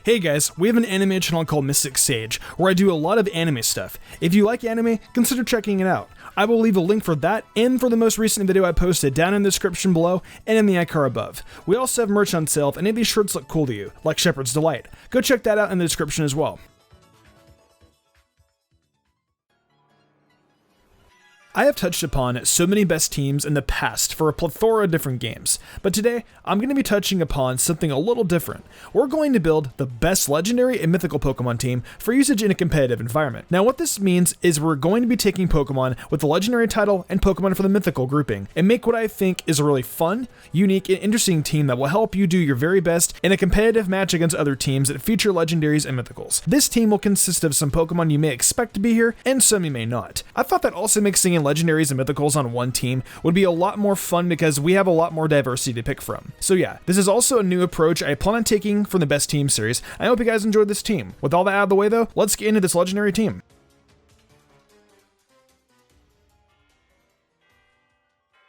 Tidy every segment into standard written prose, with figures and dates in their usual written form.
Hey guys, we have an anime channel called Mystic Sage, where I do a lot of anime stuff. If you like anime, consider checking it out. I will leave a link for that and for the most recent video I posted down in the description below and in the icon above. We also have merch on sale if any of these shirts look cool to you, like Shepherd's Delight. Go check that out in the description as well. I have touched upon so many best teams in the past for a plethora of different games, but today I'm going to be touching upon something a little different. We're going to build the best legendary and mythical Pokemon team for usage in a competitive environment. Now what this means is we're going to be taking Pokemon with the legendary title and Pokemon for the mythical grouping, and make what I think is a really fun, unique, and interesting team that will help you do your very best in a competitive match against other teams that feature legendaries and mythicals. This team will consist of some Pokemon you may expect to be here, and some you may not. I thought that also mixing in legendaries and mythicals on one team would be a lot more fun because we have a lot more diversity to pick from. So yeah, this is also a new approach I plan on taking from the Best Team series. I hope you guys enjoyed this team. With all that out of the way though, let's get into this legendary team.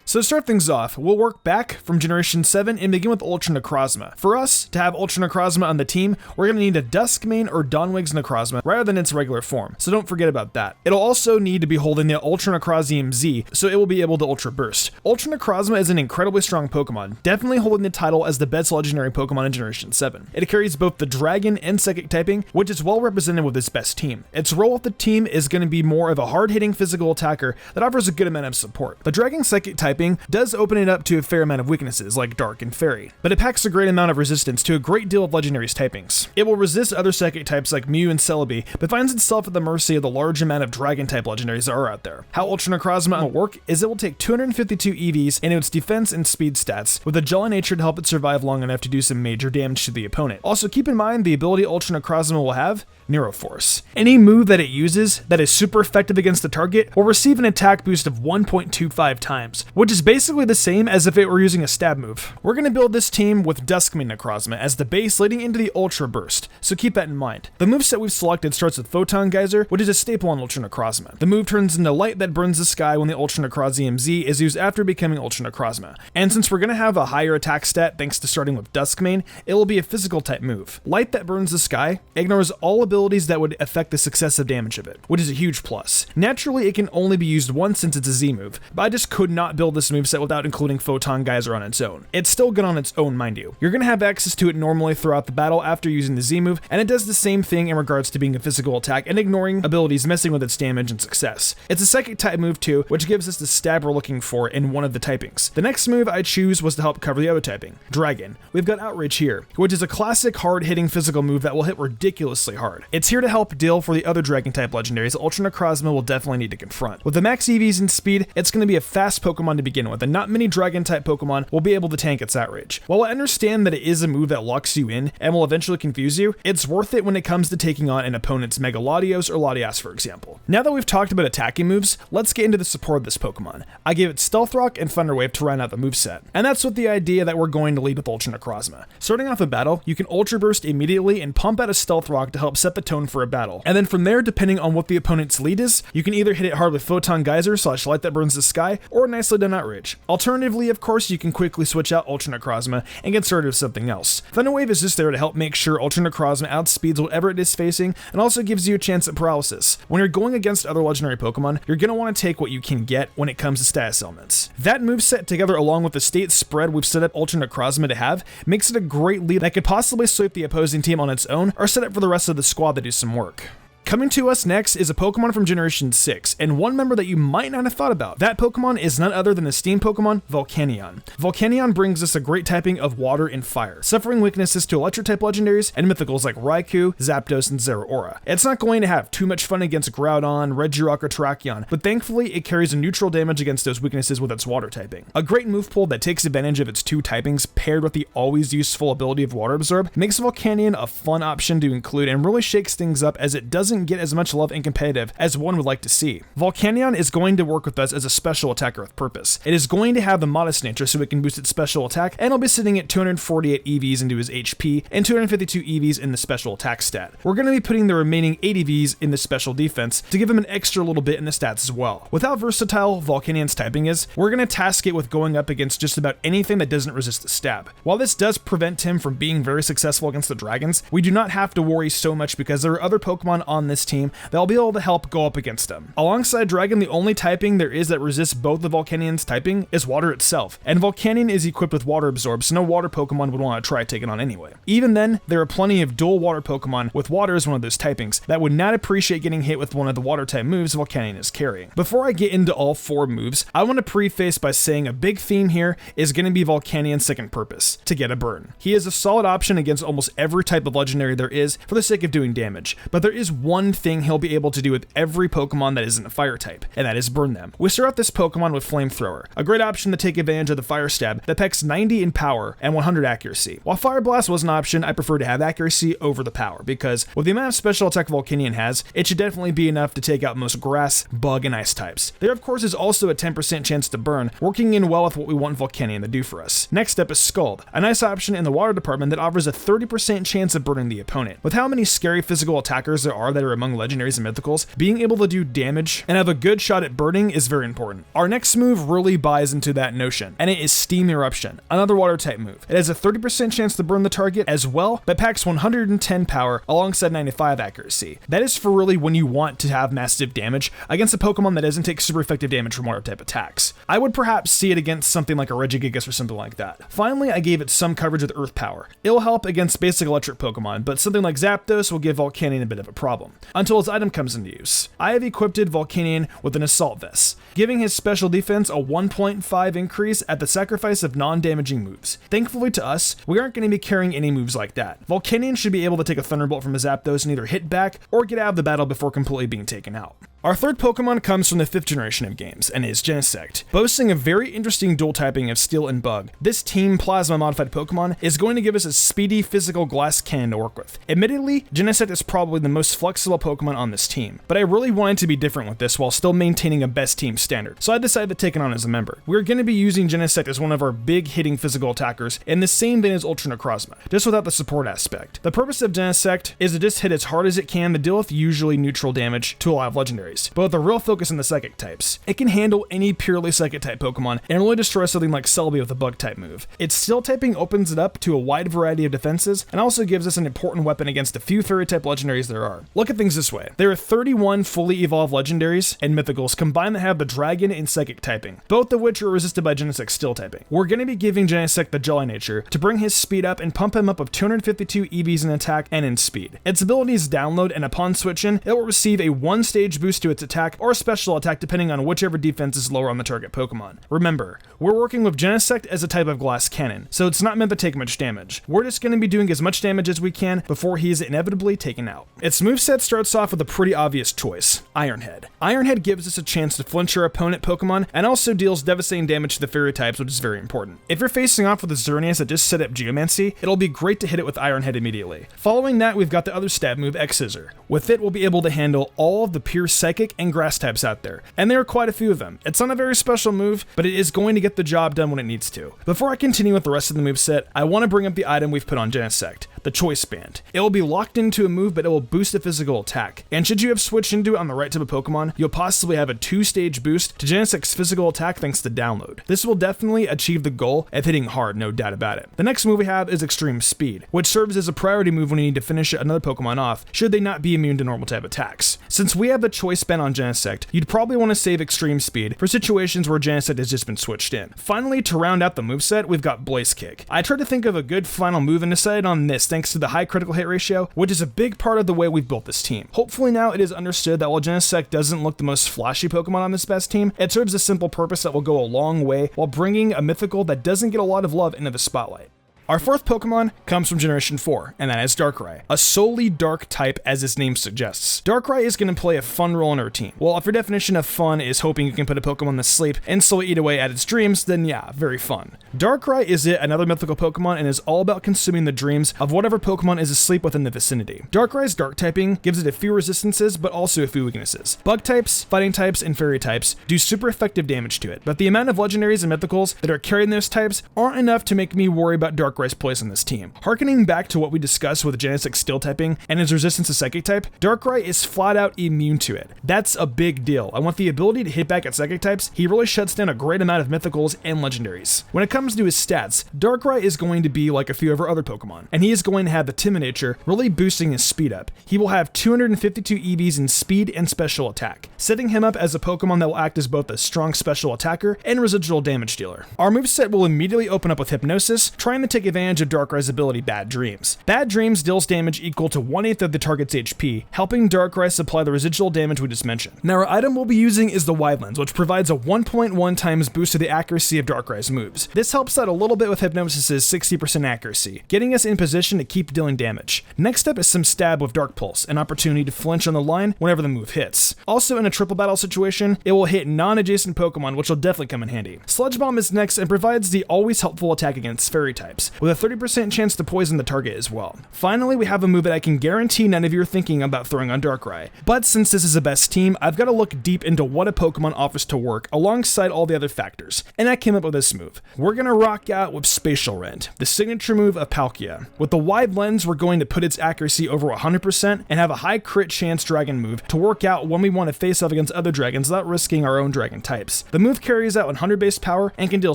So to start things off, we'll work back from Generation 7 and begin with Ultra Necrozma. For us to have Ultra Necrozma on the team, we're going to need a Duskmane or Dawnwig's Necrozma rather than its regular form, so don't forget about that. It'll also need to be holding the Ultra Necrozium Z, so it will be able to Ultra Burst. Ultra Necrozma is an incredibly strong Pokemon, definitely holding the title as the best legendary Pokemon in Generation 7. It carries both the Dragon and Psychic typing, which is well represented with this best team. Its role with the team is going to be more of a hard-hitting physical attacker that offers a good amount of support. The Dragon Psychic typing does open it up to a fair amount of weaknesses like Dark and Fairy, but it packs a great amount of resistance to a great deal of Legendary's typings. It will resist other Psychic types like Mew and Celebi, but finds itself at the mercy of the large amount of Dragon type Legendaries that are out there. How Ultra Necrozma will work is it will take 252 EVs into its defense and speed stats, with a gel nature to help it survive long enough to do some major damage to the opponent. Also keep in mind the ability Ultra Necrozma will have, Neuroforce. Any move that it uses that is super effective against the target will receive an attack boost of 1.25 times, which is basically the same as if it were using a stab move. We're going to build this team with Duskmane Necrozma as the base leading into the Ultra Burst, so keep that in mind. The moveset we've selected starts with Photon Geyser, which is a staple on Ultra Necrozma. The move turns into light that burns the sky when the Ultra Necrozium Z is used after becoming Ultra Necrozma. And since we're going to have a higher attack stat thanks to starting with Duskmane, it will be a physical type move. Light that burns the sky ignores all abilities that would affect the successive damage of it, which is a huge plus. Naturally, it can only be used once since it's a Z move, but I just could not build this moveset without including Photon Geyser on its own. It's still good on its own, mind you. You're going to have access to it normally throughout the battle after using the Z move, and it does the same thing in regards to being a physical attack and ignoring abilities messing with its damage and success. It's a Psychic type move too, which gives us the stab we're looking for in one of the typings. The next move I choose was to help cover the other typing, Dragon. We've got Outrage here, which is a classic hard-hitting physical move that will hit ridiculously hard. It's here to help deal for the other Dragon type legendaries Ultra Necrozma will definitely need to confront. With the max EVs and speed, it's going to be a fast Pokemon to begin with, and not many Dragon type Pokemon will be able to tank its Outrage. While I understand that it is a move that locks you in and will eventually confuse you, it's worth it when it comes to taking on an opponent's Mega Latios or Latias, for example. Now that we've talked about attacking moves, let's get into the support of this Pokemon. I gave it Stealth Rock and Thunder Wave to round out the moveset, and that's with the idea that we're going to lead with Ultra Necrozma. Starting off a battle, you can Ultra Burst immediately and pump out a Stealth Rock to help set the tone for a battle. And then from there, depending on what the opponent's lead is, you can either hit it hard with Photon Geyser / Light that burns the sky, or nicely done Outrage. Alternatively, of course, you can quickly switch out Ultra Necrozma and get started with something else. Thunder Wave is just there to help make sure Ultra Necrozma outspeeds whatever it is facing, and also gives you a chance at paralysis. When you're going against other legendary Pokemon, you're going to want to take what you can get when it comes to status elements. That moveset, together along with the state spread we've set up Ultra Necrozma to have, makes it a great lead that could possibly sweep the opposing team on its own, or set up for the rest of the squad to do some work. Coming to us next is a Pokemon from Generation 6, and one member that you might not have thought about. That Pokemon is none other than the steam Pokemon, Volcanion. Volcanion brings us a great typing of water and fire, suffering weaknesses to electric-type legendaries and mythicals like Raikou, Zapdos, and Zeraora. It's not going to have too much fun against Groudon, Regirock, or Terrakion, but thankfully it carries a neutral damage against those weaknesses with its water typing. A great move pool that takes advantage of its two typings paired with the always useful ability of Water Absorb makes Volcanion a fun option to include and really shakes things up as it doesn't doesn't get as much love in competitive as one would like to see. Volcanion is going to work with us as a special attacker with purpose. It is going to have the modest nature so it can boost its special attack, and it'll be sitting at 248 EVs into his HP and 252 EVs in the special attack stat. We're going to be putting the remaining 8 EVs in the special defense to give him an extra little bit in the stats as well. With how versatile Volcanion's typing is, we're going to task it with going up against just about anything that doesn't resist the stab. While this does prevent him from being very successful against the dragons, we do not have to worry so much because there are other Pokemon on this team that will be able to help go up against him. Alongside Dragon, the only typing there is that resists both of Volcanion's typing is water itself, and Volcanion is equipped with Water Absorb, so no water Pokemon would want to try taking on anyway. Even then, there are plenty of dual water Pokemon with water as one of those typings that would not appreciate getting hit with one of the water type moves Volcanion is carrying. Before I get into all 4 moves, I want to preface by saying a big theme here is going to be Volcanion's second purpose, to get a burn. He is a solid option against almost every type of legendary there is for the sake of doing damage, but there is one thing he'll be able to do with every Pokemon that isn't a fire type, and that is burn them. We start out this Pokemon with Flamethrower, a great option to take advantage of the Fire Stab that packs 90 in power and 100 accuracy. While Fire Blast was an option, I prefer to have accuracy over the power, because with the amount of special attack Volcanion has, it should definitely be enough to take out most grass, bug, and ice types. There of course is also a 10% chance to burn, working in well with what we want Volcanion to do for us. Next up is Scald, a nice option in the water department that offers a 30% chance of burning the opponent. With how many scary physical attackers there are that are among Legendaries and Mythicals, being able to do damage and have a good shot at burning is very important. Our next move really buys into that notion, and it is Steam Eruption, another water type move. It has a 30% chance to burn the target as well, but packs 110 power alongside 95 accuracy. That is for really when you want to have massive damage against a Pokemon that doesn't take super effective damage from water type attacks. I would perhaps see it against something like a Regigigas or something like that. Finally, I gave it some coverage with Earth Power. It'll help against basic electric Pokemon, but something like Zapdos will give Volcanion a bit of a problem, until its item comes into use. I have equipped Volcanion with an Assault Vest, giving his special defense a 1.5 increase at the sacrifice of non-damaging moves. Thankfully to us, we aren't going to be carrying any moves like that. Volcanion should be able to take a Thunderbolt from a Zapdos and either hit back or get out of the battle before completely being taken out. Our third Pokemon comes from the 5th generation of games, and is Genesect. Boasting a very interesting dual typing of Steel and Bug, this Team Plasma modified Pokemon is going to give us a speedy physical glass cannon to work with. Admittedly, Genesect is probably the most flexible Pokemon on this team, but I really wanted to be different with this while still maintaining a best team standard, so I decided to take it on as a member. We're going to be using Genesect as one of our big hitting physical attackers in the same vein as Ultra Necrozma, just without the support aspect. The purpose of Genesect is to just hit as hard as it can to deal with usually neutral damage to a lot of legendaries, but with a real focus on the psychic types. It can handle any purely psychic type Pokemon and really destroy something like Celebi with a bug type move. Its steel typing opens it up to a wide variety of defenses and also gives us an important weapon against the few fairy type legendaries there are. Look at things this way. There are 31 fully evolved legendaries and mythicals combined that have the dragon and psychic typing, both of which are resisted by Genesect's steel typing. We're going to be giving Genesect the Jelly nature to bring his speed up and pump him up of 252 EVs in attack and in speed. Its abilities download, and upon switch in, it will receive a 1-stage boost to its attack or special attack depending on whichever defense is lower on the target Pokemon. Remember, we're working with Genesect as a type of glass cannon, so it's not meant to take much damage. We're just going to be doing as much damage as we can before he is inevitably taken out. Its moveset starts off with a pretty obvious choice, Iron Head. Iron Head gives us a chance to flinch our opponent Pokemon and also deals devastating damage to the fairy types, which is very important. If you're facing off with a Xerneas that just set up Geomancy, it'll be great to hit it with Iron Head immediately. Following that, we've got the other stab move, X-Scissor. With it, we'll be able to handle all of the pure psychic and grass types out there, and there are quite a few of them. It's not a very special move, but it is going to get the job done when it needs to. Before I continue with the rest of the moveset, I want to bring up the item we've put on Genesect, the Choice Band. It will be locked into a move, but it will boost a physical attack, and should you have switched into it on the right type of Pokemon, you'll possibly have a 2-stage boost to Genesect's physical attack thanks to download. This will definitely achieve the goal of hitting hard, no doubt about it. The next move we have is Extreme Speed, which serves as a priority move when you need to finish another Pokemon off, should they not be immune to normal type attacks. Since we have the Choice Band on Genesect, you'd probably want to save Extreme Speed for situations where Genesect has just been switched in. Finally, to round out the moveset, we've got Blaze Kick. I tried to think of a good final move and decided on this thanks to the high critical hit ratio, which is a big part of the way we've built this team. Hopefully now it is understood that while Genesect doesn't look the most flashy Pokemon on this best team, it serves a simple purpose that will go a long way while bringing a mythical that doesn't get a lot of love into the spotlight. Our fourth Pokemon comes from Generation 4, and that is Darkrai, a solely dark type as its name suggests. Darkrai is going to play a fun role in our team. Well, if your definition of fun is hoping you can put a Pokemon to sleep and slowly eat away at its dreams, then yeah, very fun. Darkrai is yet another mythical Pokemon and is all about consuming the dreams of whatever Pokemon is asleep within the vicinity. Darkrai's dark typing gives it a few resistances, but also a few weaknesses. Bug types, fighting types, and fairy types do super effective damage to it, but the amount of legendaries and mythicals that are carrying those types aren't enough to make me worry about Darkrai's place on this team. Harkening back to what we discussed with Genesect Steel typing and his resistance to Psychic type, Darkrai is flat out immune to it. That's a big deal. And with the ability to hit back at Psychic types, he really shuts down a great amount of mythicals and legendaries. When it comes to his stats, Darkrai is going to be like a few of our other Pokemon, and he is going to have the Timid nature, really boosting his speed up. He will have 252 EVs in speed and special attack, setting him up as a Pokemon that will act as both a strong special attacker and residual damage dealer. Our moveset will immediately open up with Hypnosis, trying to take advantage of Darkrai's ability Bad Dreams. Bad Dreams deals damage equal to 1/8 of the target's HP, helping Darkrai supply the residual damage we just mentioned. Now our item we'll be using is the Wide Lens, which provides a 1.1 times boost to the accuracy of Darkrai's moves. This helps out a little bit with Hypnosis's 60% accuracy, getting us in position to keep dealing damage. Next up is some Stab with Dark Pulse, an opportunity to flinch on the line whenever the move hits. Also in a triple battle situation, it will hit non-adjacent Pokemon, which will definitely come in handy. Sludge Bomb is next and provides the always helpful attack against fairy types, with a 30% chance to poison the target as well. Finally, we have a move that I can guarantee none of you are thinking about throwing on Darkrai. But since this is a best team, I've got to look deep into what a Pokemon offers to work alongside all the other factors, and I came up with this move. We're going to rock out with Spatial Rend, the signature move of Palkia. With the Wide Lens, we're going to put its accuracy over 100% and have a high crit chance dragon move to work out when we want to face off against other dragons without risking our own dragon types. The move carries out 100 base power and can deal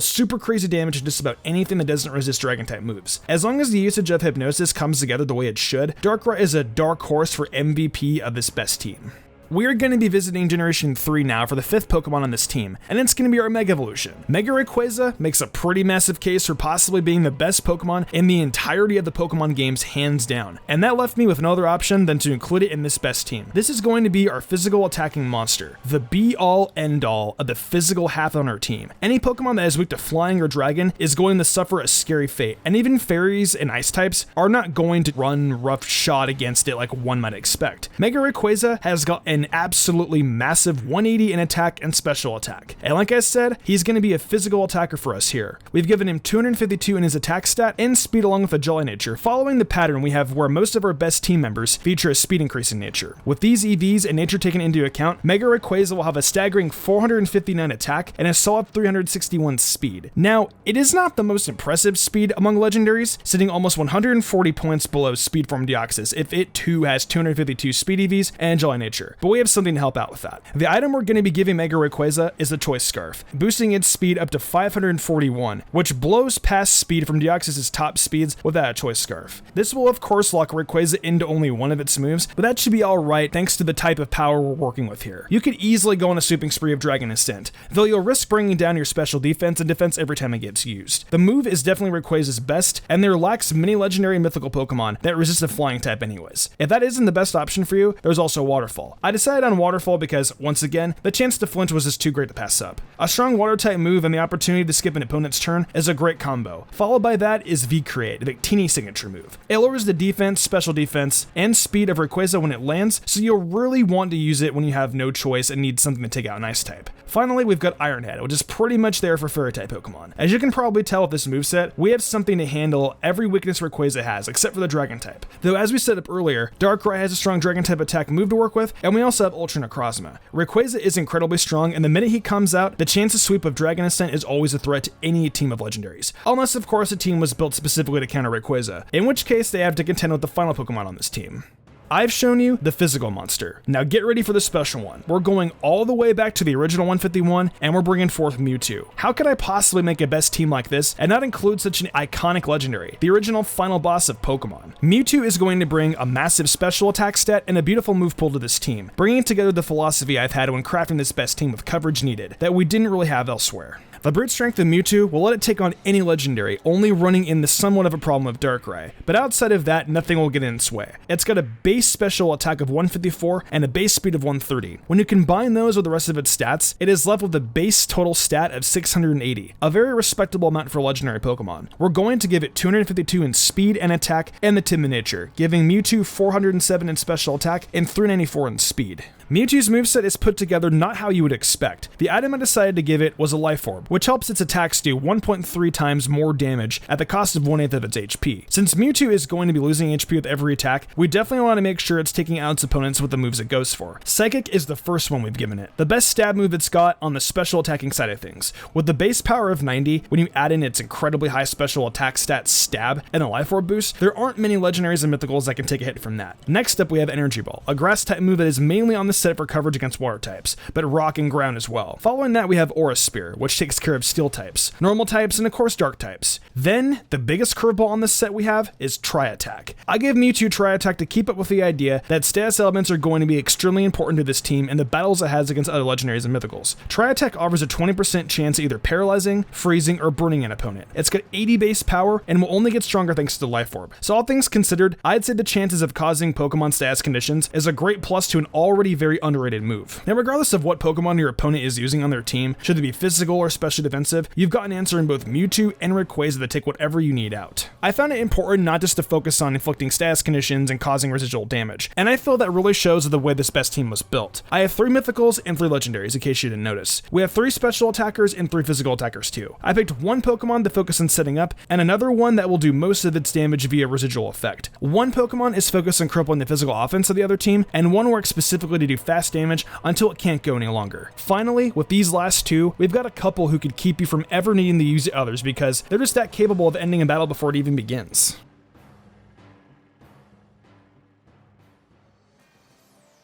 super crazy damage to just about anything that doesn't resist dragon type moves. As long as the usage of Hypnosis comes together the way it should, Darkrai is a dark horse for MVP of this best team. We are going to be visiting Generation 3 now for the 5th Pokemon on this team, and it's going to be our Mega Evolution. Mega Rayquaza makes a pretty massive case for possibly being the best Pokemon in the entirety of the Pokemon games, hands down, and that left me with no other option than to include it in this best team. This is going to be our physical attacking monster, the be-all, end-all of the physical half on our team. Any Pokemon that is weak to flying or dragon is going to suffer a scary fate, and even fairies and ice types are not going to run roughshod against it like one might expect. Mega Rayquaza has got an absolutely massive 180 in attack and special attack. And like I said, he's going to be a physical attacker for us here. We've given him 252 in his attack stat and speed along with a jolly nature, following the pattern we have where most of our best team members feature a speed increasing nature. With these EVs and nature taken into account, Mega Rayquaza will have a staggering 459 attack and a solid 361 speed. Now, it is not the most impressive speed among legendaries, sitting almost 140 points below Speed Form Deoxys if it too has 252 speed EVs and jolly nature. But we have something to help out with that. The item we're going to be giving Mega Rayquaza is the Choice Scarf, boosting its speed up to 541, which blows past Speed Form Deoxys' top speeds without a Choice Scarf. This will of course lock Rayquaza into only one of its moves, but that should be alright thanks to the type of power we're working with here. You could easily go on a sweeping spree of Dragon Ascent, though you'll risk bringing down your special defense and defense every time it gets used. The move is definitely Rayquaza's best, and there lacks many legendary and mythical Pokemon that resist a flying type anyways. If that isn't the best option for you, there's also Waterfall. I decided on Waterfall because, once again, the chance to flinch was just too great to pass up. A strong water type move and the opportunity to skip an opponent's turn is a great combo. Followed by that is V-Create, the teeny signature move. It lowers the defense, special defense, and speed of Rayquaza when it lands, so you'll really want to use it when you have no choice and need something to take out an ice type. Finally, we've got Iron Head, which is pretty much there for fairy type Pokemon. As you can probably tell with this moveset, we have something to handle every weakness Rayquaza has, except for the dragon type. Though as we set up earlier, Darkrai has a strong dragon type attack move to work with, and we also have Ultra Necrozma. Rayquaza is incredibly strong, and the minute he comes out, the chance to sweep of Dragon Ascent is always a threat to any team of legendaries. Unless of course a team was built specifically to counter Rayquaza, in which case they have to contend with the final Pokemon on this team. I've shown you the physical monster. Now get ready for the special one. We're going all the way back to the original 151, and we're bringing forth Mewtwo. How could I possibly make a best team like this and not include such an iconic legendary, the original final boss of Pokemon? Mewtwo is going to bring a massive special attack stat and a beautiful move pool to this team, bringing together the philosophy I've had when crafting this best team with coverage needed that we didn't really have elsewhere. The brute strength of Mewtwo will let it take on any legendary, only running in the somewhat of a problem of Darkrai, but outside of that, nothing will get in its way. It's got a base base special attack of 154 and a base speed of 130. When you combine those with the rest of its stats, it is left with a base total stat of 680, a very respectable amount for a legendary Pokemon. We're going to give it 252 in speed and attack and the Timid Nature, giving Mewtwo 407 in special attack and 394 in speed. Mewtwo's moveset is put together not how you would expect. The item I decided to give it was a Life Orb, which helps its attacks do 1.3 times more damage at the cost of 1/8 of its HP. Since Mewtwo is going to be losing HP with every attack, we definitely want to make sure it's taking out its opponents with the moves it goes for. Psychic is the first one we've given it, the best stab move it's got on the special attacking side of things. With the base power of 90, when you add in its incredibly high special attack stat Stab and a Life Orb boost, there aren't many Legendaries and Mythicals that can take a hit from that. Next up we have Energy Ball, a grass type move that is mainly on the set for coverage against water types, but rock and ground as well. Following that we have Aura Spear, which takes care of steel types, normal types, and of course dark types. Then, the biggest curveball on this set we have is Tri Attack. I give Mewtwo Tri Attack to keep up with the idea that status elements are going to be extremely important to this team in the battles it has against other Legendaries and Mythicals. Tri Attack offers a 20% chance of either paralyzing, freezing, or burning an opponent. It's got 80 base power and will only get stronger thanks to the Life Orb. So all things considered, I'd say the chances of causing Pokemon status conditions is a great plus to an already very underrated move. Now regardless of what Pokemon your opponent is using on their team, should they be physical or specially defensive, you've got an answer in both Mewtwo and Rayquaza that take whatever you need out. I found it important not just to focus on inflicting status conditions and causing residual damage, and I feel that really shows the way this best team was built. I have 3 Mythicals and 3 Legendaries in case you didn't notice. We have 3 special attackers and 3 physical attackers too. I picked one Pokemon to focus on setting up, and another one that will do most of its damage via residual effect. One Pokemon is focused on crippling the physical offense of the other team, and one works specifically to do fast damage until it can't go any longer. Finally, with these last 2, we've got a couple who could keep you from ever needing to use the others because they're just that capable of ending a battle before it even begins.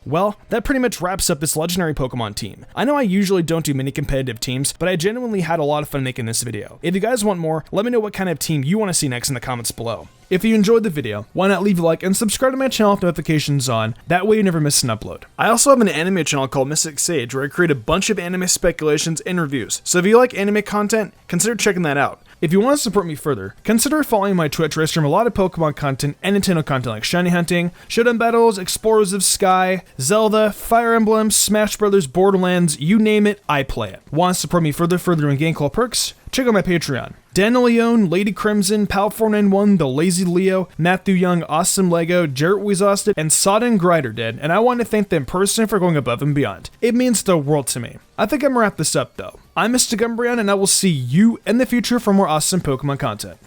Well, that pretty much wraps up this legendary Pokemon team. I know I usually don't do many competitive teams, but I genuinely had a lot of fun making this video. If you guys want more, let me know what kind of team you want to see next in the comments below. If you enjoyed the video, why not leave a like and subscribe to my channel with notifications on, that way you never miss an upload. I also have an anime channel called Mystic Sage where I create a bunch of anime speculations and reviews, so if you like anime content, consider checking that out. If you want to support me further, consider following my Twitch where I stream a lot of Pokemon content and Nintendo content like Shiny Hunting, Showdown Battles, Explorers of Sky, Zelda, Fire Emblem, Smash Brothers, Borderlands, you name it, I play it. Want to support me further in Game Club perks? Check out my Patreon. Daniel Leone, Lady Crimson, Pal491, The Lazy Leo, Matthew Young, Awesome Lego, Jarrett Weezosted, and Sodden Grider did, and I want to thank them personally for going above and beyond. It means the world to me. I think I'm gonna wrap this up though. I'm Mr. Gumbrian, and I will see you in the future for more awesome Pokemon content.